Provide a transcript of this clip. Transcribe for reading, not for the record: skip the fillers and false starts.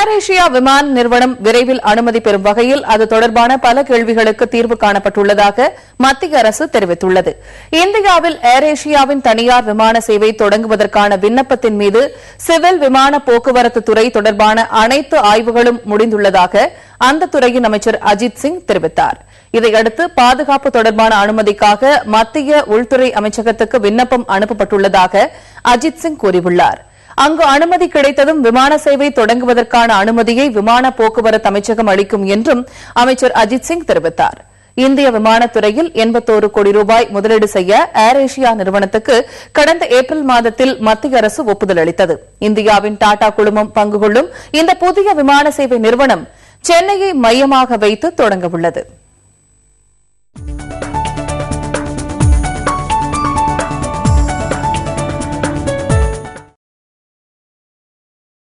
ஏர் Asia விமான நிறுவனம் விரைவில் அனுமதி பெறும் வகையில் அது தொடர்பான பல கேள்விகளுக்கு தீர்வு காணப்பட்டுள்ளதாக மத்திய அரசு தெரிவித்துள்ளது. இந்தியாவில் ஏர் ஏசியாவின் தனியார் விமான சேவை தொடங்குவதற்கான விண்ணப்பத்தின் மீது சிவில் விமான போக்குவரத்து துறை தொடர்பான அனைத்து ஆய்வுகளும் முடிந்துள்ளதாக அந்த துறையின் அமைச்சர் அஜித் சிங் தெரிவித்தார். இதையடுத்து பாதுகாப்பு தொடர்பான அனுமதிக்காக மத்திய உள்துறை அமைச்சகத்துக்கு விண்ணப்பம் அனுப்பப்பட்டுள்ளதாக அஜித் சிங் கூறியுள்ளார். அங்கு அனுமதி கிடைத்ததும் விமான சேவை தொடங்குவதற்கான அனுமதியை விமான போக்குவரத்து அமைச்சகம் அளிக்கும் என்றும் அமைச்சர் அஜித் சிங் தெரிவித்தார். இந்திய விமானத்துறையில் 81 கோடி ரூபாய் முதலீடு செய்ய ஏர் ஏசியா நிறுவனத்துக்கு கடந்த ஏப்ரல் மாதத்தில் மத்திய அரசு ஒப்புதல் அளித்தது. இந்தியாவின் டாடா குழுமம் பங்கு கொள்ளும் இந்த புதிய விமான சேவை நிறுவனம் சென்னையை மையமாக வைத்து தொடங்கவுள்ளது.